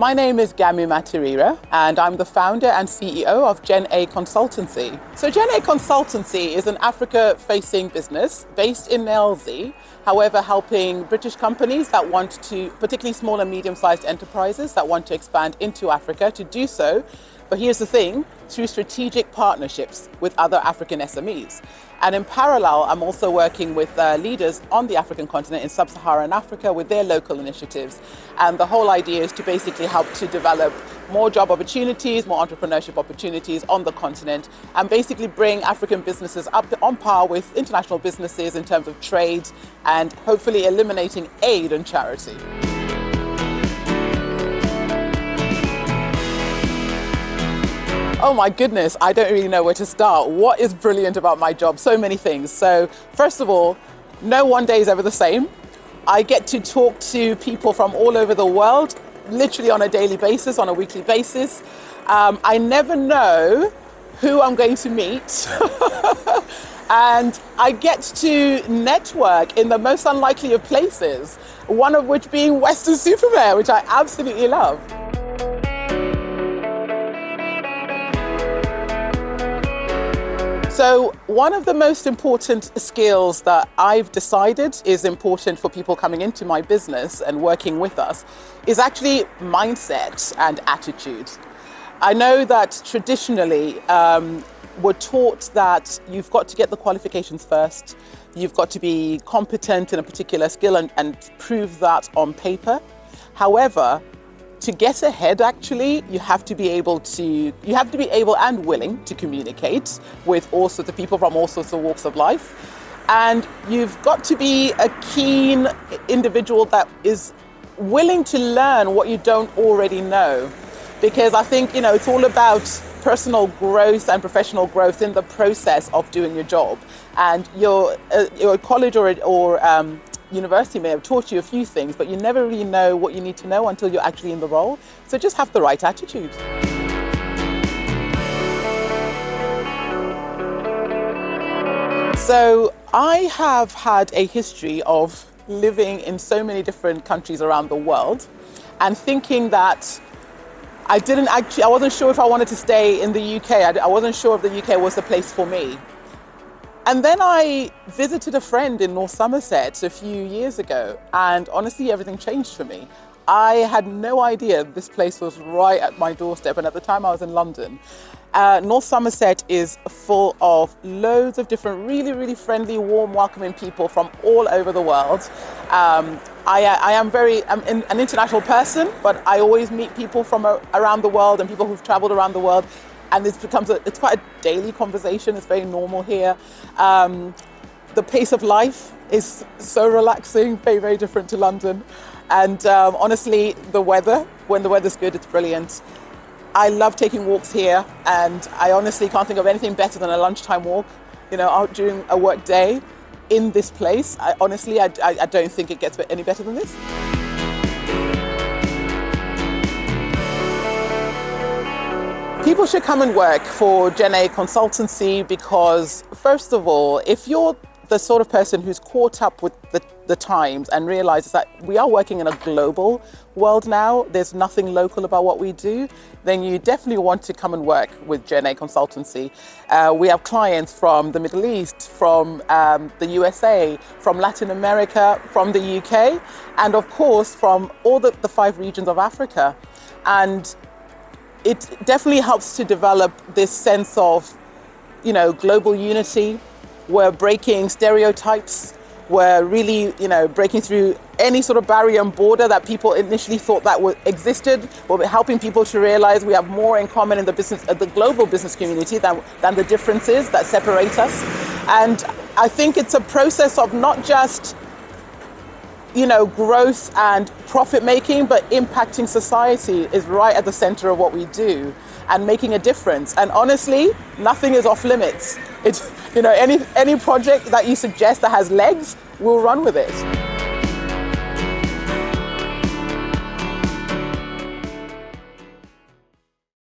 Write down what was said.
My name is Gamu Matarira, and I'm the founder and CEO of GEN-A Consultancy. So GEN-A Consultancy is an Africa-facing business based in LZ, however helping British companies that want to, particularly small and medium-sized enterprises that want to expand into Africa, to do so. But here's the thing, through strategic partnerships with other African SMEs. And in parallel, I'm also working with leaders on the African continent in sub-Saharan Africa with their local initiatives. And the whole idea is to basically help to develop more job opportunities, more entrepreneurship opportunities on the continent, and basically bring African businesses up on par with international businesses in terms of trade and hopefully eliminating aid and charity. Oh my goodness, I don't really know where to start. What is brilliant about my job? So many things. So first of all, no one day is ever the same. I get to talk to people from all over the world, literally on a daily basis, on a weekly basis. I never know who I'm going to meet. And I get to network in the most unlikely of places, one of which being Western Supermare, which I absolutely love. So one of the most important skills that I've decided is important for people coming into my business and working with us is actually mindset and attitude. I know that traditionally we're taught that you've got to get the qualifications first, you've got to be competent in a particular skill and prove that on paper. However, to get ahead, actually, you have to be able and willing to communicate with all sorts of people from all sorts of walks of life. And you've got to be a keen individual that is willing to learn what you don't already know. Because I think, it's all about personal growth and professional growth in the process of doing your job. And your college or university may have taught you a few things, but you never really know what you need to know until you're actually in the role. So just have the right attitude. So I have had a history of living in so many different countries around the world and thinking that I wasn't sure if I wanted to stay in the UK. I wasn't sure if the UK was the place for me. And then I visited a friend in North Somerset a few years ago, and honestly, everything changed for me. I had no idea this place was right at my doorstep, and at the time I was in London. North Somerset is full of loads of different really, really friendly, warm, welcoming people from all over the world. I'm an international person, but I always meet people from around the world and people who've traveled around the world. And it's quite a daily conversation. It's very normal here. The pace of life is so relaxing, very, very different to London. And honestly, the weather, when the weather's good, it's brilliant. I love taking walks here, and I honestly can't think of anything better than a lunchtime walk, out during a work day in this place. I don't think it gets any better than this. People should come and work for GENA Consultancy because, first of all, if you're the sort of person who's caught up with the times and realizes that we are working in a global world now, there's nothing local about what we do, then you definitely want to come and work with GENA Consultancy. We have clients from the Middle East, from the USA, from Latin America, from the UK, and of course from all the 5 regions of Africa. And it definitely helps to develop this sense of, global unity. We're breaking stereotypes. We're really, breaking through any sort of barrier and border that people initially thought that existed. We're helping people to realize we have more in common in the global business community than the differences that separate us. And I think it's a process of not just growth and profit making, but impacting society is right at the center of what we do and making a difference. And honestly, nothing is off limits. It's, any project that you suggest that has legs, we'll run with it.